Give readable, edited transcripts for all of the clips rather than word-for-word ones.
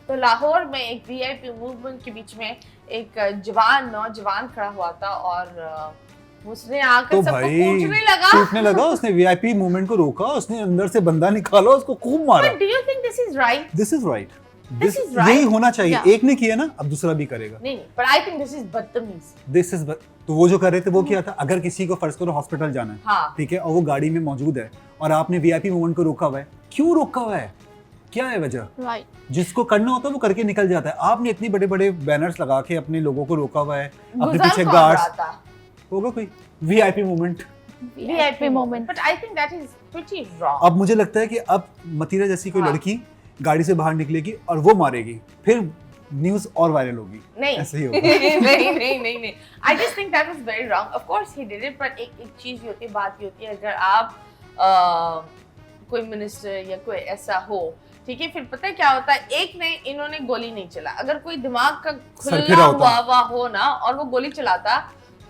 तो लाहौर में एक वीआईपी मूवमेंट के बीच में एक नौजवान खड़ा हुआ था और उसने आकर तो सबको भाई कूटने लगा। उसने वीआईपी मूवमेंट को रोका, उसने अंदर से बंदा निकाला, उसको खूब मारा। But do you think this is right? This is right, This is right. यही होना चाहिए। Yeah. एक ने किया ना, अब दूसरा भी करेगा। नहीं, but I think this is बदतमीज। दिस इज तो वो जो कर रहे थे वो क्या था, अगर किसी को फर्ज करो हॉस्पिटल जाना है, हाँ। ठीक है, और वो गाड़ी में मौजूद है और आपने वीआईपी मूवमेंट को रोका हुआ है, क्यों रोका हुआ है, क्या है वजह? राइट, जिसको करना होता है वो करके निकल जाता है। आपने इतनी बड़े बड़े बैनर्स लगा के अपने लोगों को रोका हुआ है, अपने गुजर पीछे कौन गार्ड्स, रहा था? होगा कोई VIP movement. VIP moment. But I think that is pretty wrong. अब मुझे लगता है कि अब मतीरा जैसी कोई हाँ। लड़की गाड़ी से बाहर निकलेगी और वो मारेगी, फिर न्यूज़ और वायरल होगी। नहीं ऐसे ही होगा। नहीं I just think that was very wrong. Of course he did it, but एक चीज होती है, बात ये होती है, अगर आप कोई मिनिस्टर या कोई ऐसा हो, ठीक है, फिर पता है क्या होता है, एक ने इन्होंने गोली नहीं चला, अगर कोई दिमाग का खुला हुआ हो ना और वो गोली चलाता,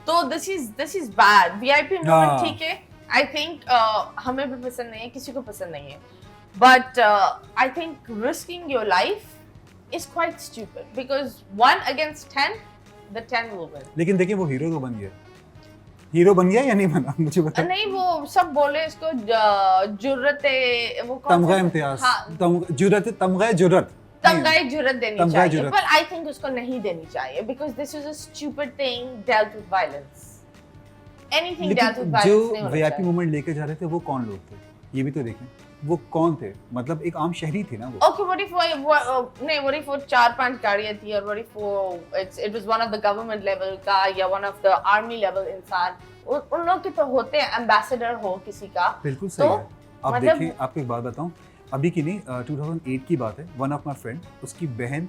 तो this is bad. VIP movement ठीक है, आई थिंक हमें भी पसंद नहीं है, किसी को पसंद नहीं है, but I think risking your life is quite stupid because 1 against 10, the 10 will win. लेकिन देखिए वो हीरो तो बन गया, हीरो बन गया या नहीं बना, मुझे बता। नहीं, वो सब बोले इसको जुर्रते, वो कौन तमगा सा? इम्तियाज, हाँ, जुर्रत, तमगा जुर्रत, तमगाए जुर्रत देनी तमगाए चाहिए, जुर्रत। पर I think उसको नहीं देनी चाहिए because this is a stupid thing dealt with violence. Anything dealt with लेकिन violence जो नहीं होना वीआईपी चाहिए। मूवमेंट लेके जा रहे थे वो कौन लोग थे, ये भी तो देखें, वो कौन थे, मतलब एक आम शहरी थे ना वो। Okay, what if वो 4-5 गाड़ियाँ थी और what if it was one of the government level का या one of the army level इंसान, उन लोग के तो होते हैं एम्बेसडर हो किसी का। बिल्कुल सही तो है। आप मतलब- देखिए, आपको एक बात बताऊं, अभी की नहीं, 2008 की बात है, वन ऑफ माय फ्रेंड, उसकी बहन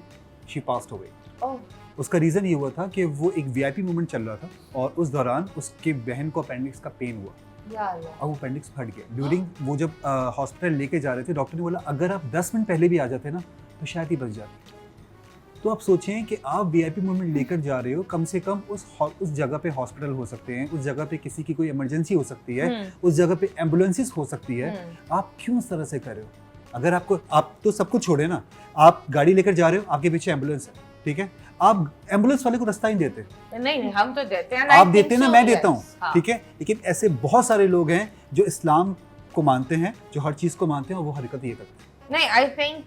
शी पास्ड अवे। ओह, उसका रीजन ये हुआ था कि वो एक वीआईपी मूवमेंट चल रहा था और उस दौरान उसकी बहन को अपेंडिक्स का पेन हुआ या और वो अपेंडिक्स फट गया। ड्यूरिंग वो जब हॉस्पिटल लेके जा रहे थे, डॉक्टर ने बोला अगर आप 10 मिनट पहले भी आ जाते ना तो शायद ही बच जाते। तो आप सोचें कि आप वीआईपी मूवमेंट लेकर जा रहे हो, कम से कम उस जगह पे हॉस्पिटल हो सकते हैं, उस जगह पे किसी की कोई इमरजेंसी हो सकती है, उस जगह पे एम्बुलेंसेस हो सकती है, आप क्यों इस तरह से कर रहे हो? अगर आप तो सब कुछ छोड़े ना, आप गाड़ी लेकर जा रहे हो, आपके पीछे एम्बुलेंस है, ठीक है, आप एम्बुलेंस वाले को रास्ता ही देते, नहीं हम तो देते हैं, आप देते हैं ना, मैं देता हूँ, हाँ। ठीक है, लेकिन ऐसे बहुत सारे लोग हैं जो इस्लाम को मानते हैं, जो हर चीज को मानते हैं और वो हरकत ये करते हैं। नहीं, I think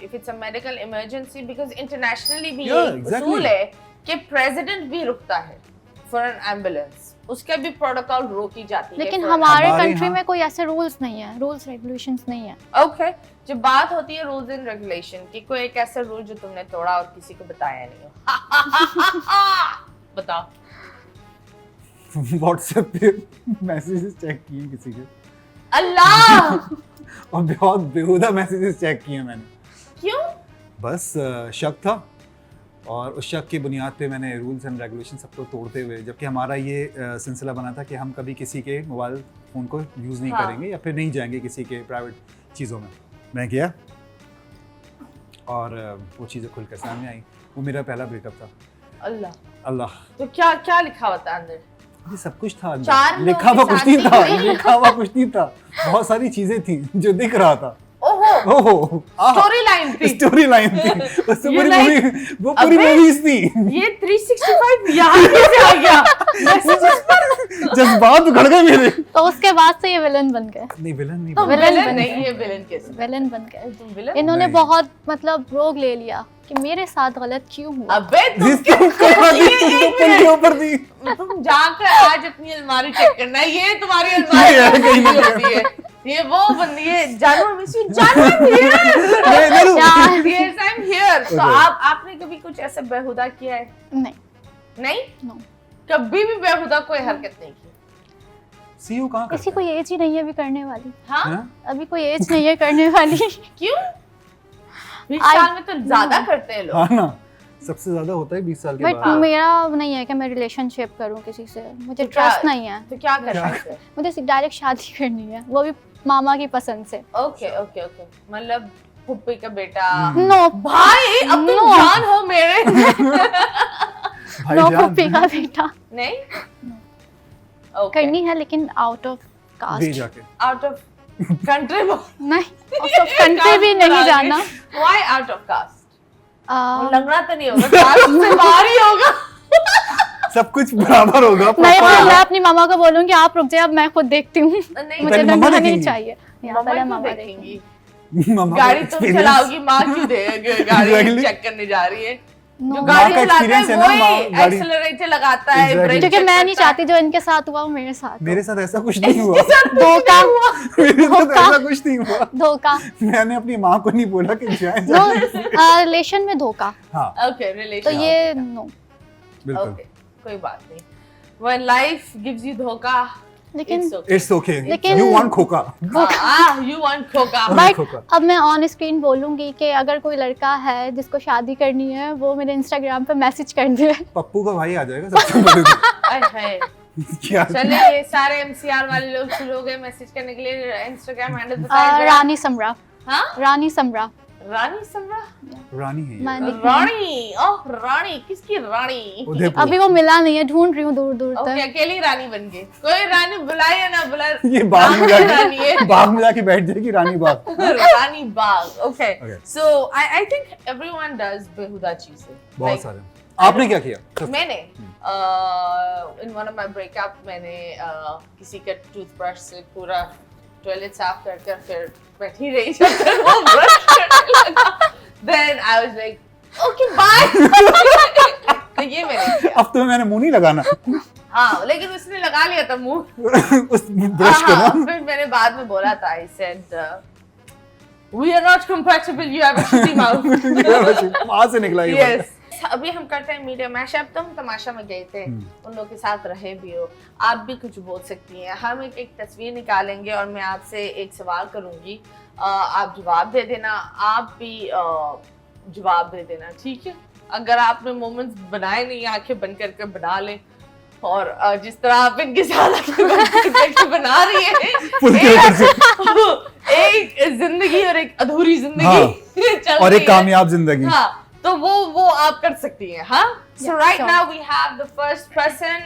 if it's a medical emergency, because internationally भी Yeah, ये exactly. उसूल है कि प्रेसिडेंट भी रुकता है for an ambulance, उसका भी प्रोटोकॉल रोकी जाती है। लेकिन for- हमारे हमारे कंट्री यहाँ- में कोई ऐसे रूल्स नहीं है, रूल्स रेगुलेशंस नहीं है। Okay, जब बात होती है रूल्स एंड रेगुलेशन की, कोई एक ऐसा रूल जो तुमने तोड़ा और किसी को बताया नहीं हो, बताओ। व्हाट्सएप पे मैसेजेस चेक किए किसी के अल्लाह, और बहुत बेहुदा मैसेजेस चेक किए मैंने, क्यों? बस शक था और उस शक की बुनियाद पे मैंने रूल्स एंड रेगुलेशन सबको तोड़ते हुए, जबकि हमारा ये सिलसिला बना था कि हम कभी किसी के मोबाइल फ़ोन को यूज़ नहीं हाँ। करेंगे या फिर नहीं जाएंगे किसी के प्राइवेट चीज़ों में। मैं किया और वो चीज़ें खुल कर सामने आई। वो मेरा पहला ब्रेकअप था। अल्लाह, अल्लाह, तो क्या क्या लिखा हुआ था अंदर? ये सब कुछ था अंदर। 4 लोगों लिखा हुआ के कुछ साथ नहीं भी था, हुई? लिखा हुआ कुछ नहीं था, बहुत सारी चीज़ें थी जो दिख रहा था। ओहो, ओहो, स्टोरी लाइन थी। स्टोरी लाइन थी, उससे You पूरी like- मूवी, वो पूरी अबे! मूवीज थी। ये 365 यहाँ कैसे आ गया? मैसेजेस पर। जज्बात उखड़ गए मेरे। तो उसके बाद से ये विलन बन गए, नहीं, विलन नहीं तो बना। विलन विलन बन नहीं, गए। ये विलन कैसे? विलन बन गए। तुम विलन? इन्होंने नहीं। बहुत मतलब रोग ले लिया कि मेरे साथ गलत क्यों हुआ। अबे तुम जिस तुम कहाँ थी, तुम तो पुल के ऊपर थी। तुम जाकर आज अपनी अलमारी चेक करना, ये तुम्हारी अलमारी ये है, कहीं नहीं होती है, ये वो बंदी है, जानवर मिस यू, जानवर here, नहीं, नहीं, यार, yes I'm here। तो Okay. आपने कभी कुछ ऐसा बेहुदा किया है? नहीं, नहीं, नो, कभी भी बेहुदा कोई हरकत नहीं की। सीओ कहाँ किसी करता को एज ही नहीं है अभी करने वाली, हाँ, है? हाँ? अभी कोई एज नहीं है करने वाली। क्यों? 20 I- साल में तो ज्यादा करते हैं लोग। हाँ ना, सबसे ज्यादा होता है 20 साल के बट बाद। मेरा नहीं है कि मैं रिलेशनशिप करूं किसी से, मुझे तो क्या- ट्रस्ट नहीं है। तो क्या करना है? मुझे डायरेक्ट शादी करनी है, वो भी मामा की पसंद से। ओके ओके ओके, मतलब फुप्पी का बेटा। नो भाई अब तुम No. जान हो मेरे। नो भाईजान, पप्पी का बेटा नहीं, ओके, करनी है लेकिन आउट ऑफ दे कास्ट, जाके। Out of country. नहीं आउट ऑफ कंट्री भी नहीं जाना। Why out of caste? वो लंगड़ा तो नहीं होगा, कानून से बाहर ही होगा। सब कुछ बराबर होगा। नहीं मैं अपनी मामा को बोलूंगी आप रुक जाए, अब मैं खुद देखती हूँ, नहीं, मुझे पहले मम्मा लंगड़ा नहीं देखेंगी। चाहिए। यहाँ मम्मा पहले क्यों मामा देखेंगी? देखेंगी। मामा का गाड़ी तुम experience- चलाओगी, माँ क्यों देगी गाड़ी Exactly. चेक करने जा रही है? जो No, गाड़ी का चलाता experience है है ना, वही माँ गाड़ी- एक्सेलरेटर लगाता है, Exactly. ब्रेक क्योंकि check मैं नहीं करता है। चाहती जो इनके साथ हुआ वो मेरे साथ हो। मेरे साथ ऐसा कुछ नहीं हुआ। धोखा मेरे साथ ऐसा कुछ नहीं हुआ। धोखा मैंने अपनी माँ को नहीं बोला कि जाए नो, रिलेशन में धोखा, हाँ ओके तो रिलेशन ये नो। बिल्कुल। ओके कोई बात नहीं। When life gives you धोखा, लेकिन it's okay. इट्स ओके, लेकिन- यू वांट खोका। You want खोका। बट धोखा। अब मैं ऑन स्क्रीन बोलूंगी कि अगर कोई लड़का है जिसको शादी करनी है वो मेरे इंस्टाग्राम पे मैसेज कर दे। पप्पू का भाई आ जाएगा सबसे पहले तो। आय हाय। क्या चले ये सारे MCR वाले लोग शुरू हो गए मैसेज करने के लिए। इंस्टाग्राम हैंडल बताइए। रानी समरा, हाँ रानी समरा, रानी समरा, रानी है ये। मैं रानी, ओह रानी, किसकी रानी? उदयपुर। अभी वो मिला नहीं है, ढूंढ रही हूँ दूर दूर ओके तक। अकेली रानी बन गई। कोई रानी बुलाए या ना बुलाए, ये बाग में रानी रानी है। जाके बाग में जाके बैठ जाएगी Rani Bagh. Rani Bagh. Okay Okay. So I think everyone does बेहुदा चीजें। बहुत Like, सारे। आपने क्या किया? मैंने in one of my breakup मैंने किसी का टूथब्रश से पूरा टॉयलेट साफ कर फिर बैठी रही जब तक वो ब्रश करने लगा। Then I was like okay bye. तो ये मैंने किया। अब तो मैंने मुंह नहीं लगाना। हाँ लेकिन उसने लगा लिया था मुंह। उस ब्रश को हाँ, ना। फिर मैंने बाद में बोला था I said we are not compatible, you have a shitty mouth. वहां से निकला ये यस अभी हम करते हैं मीडिया मैशअप। तुम तमाशा में गए थे, उन लोगों के साथ रहे भी हो, आप भी कुछ बोल सकती हैं। हम एक तस्वीर निकालेंगे और मैं आपसे एक सवाल करूंगी, आप जवाब दे देना, आप भी जवाब दे देना, ठीक है? अगर आपने मोमेंट्स बनाए नहीं, आंखें बंद करके बना लें। और जिस तरह आप इनके साथ आंखें बंद करके बना रही हैं, एक जिंदगी और एक अधूरी जिंदगी चल और रही एक है। कामयाब जिंदगी। हाँ तो वो आप कर सकती हैं। हाँ so Yeah, right sure. now we have the first person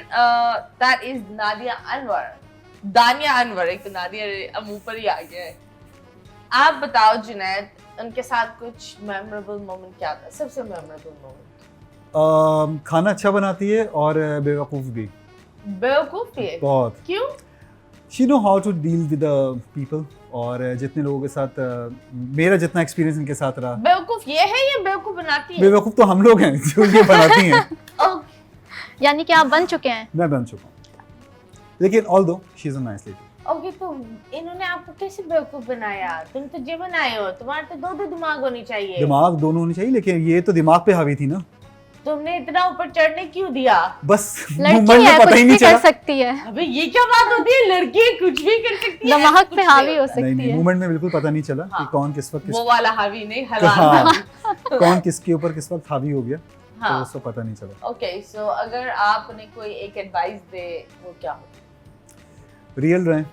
that is Nadia Anwar. दानिया अनवर, एक तो नादिया मुंह पर ही आ गया है। आप बताओ जुनैद, उनके साथ कुछ मेमोरेबल मोमेंट क्या था? सबसे मेमोरेबल मोमेंट? खाना अच्छा बनाती है और बेवकूफ भी बेवकूफ है। बहुत। क्यों? She know how to deal with the people. और जितने लोगों के साथ मेरा जितना एक्सपीरियंस इनके साथ रहा। बेवकूफ ये है या बेवकूफ बनाती है? बेवकूफ तो हम लोग हैं जो ये बनाती हैं। ओके यानी कि आप बन चुके हैं। मैं बन चुका हूँ, लेकिन although she is a nice lady. Okay तो इन्होंने आपको कैसे बेवकूफ बनाया? तुम तो जीवन आए हो, तुम्हारे तो दो दिमाग होनी चाहिए। दिमाग दोनों होने चाहिए, लेकिन ये तो दिमाग पे हावी थी ना। तुमने इतना ऊपर चढ़ने क्यों दिया? बस लड़की मूवमेंट है, में कुछ पता ही भी नहीं कर चला। सकती है, अबे ये क्या बात होती है? लड़की कुछ भी कर सकती है, दिमाग ऐसा पे कुछ हावी नहीं हो होता। सकती नहीं है। मूवमेंट में बिल्कुल पता नहीं चला हाँ। कि कौन किस वक्त वो वाला हावी नहीं, हलाल। हाँ, कौन किसके ऊपर किस वक्त हावी हो गया, तो हाँ उसको पता नहीं चला। ओके सो अगर आपने कोई एक एडवाइस दे वो क्या हो? रियल रहें,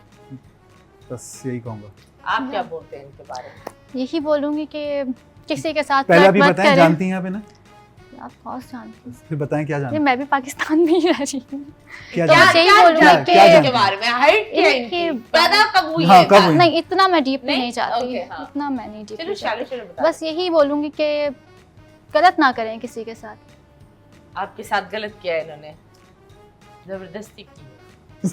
बस यही कहूँगा। आप क्या बोलते हैं इनके बारे में? यही बोलूंगी कि किसी के साथ पहला फ्लर्ट भी मत बताएं, करें। जानती हैं आप इन्हें? आप कौन जानती हैं? फिर बताएं क्या ये जानती मैं भी पाकिस्तान में ही रह रही हूँ। क्या तो क्या बस यही क्या बोलूंगी जानते क्या हैं जानते इनके हैं? बारे में? हाइट क्या है इनकी इनकी? पैदा कब हुई हाँ, है? कब हुई? नहीं इतना मैं डीपली नहीं? नहीं चाहती, ओके, हाँ। इतना मैं नहीं चलो डीपली चलो चलो बता। बस यही बोलूंगी कि गलत ना करें किसी के साथ। आपके साथ गलत किया है इन्होंने, जबरदस्ती की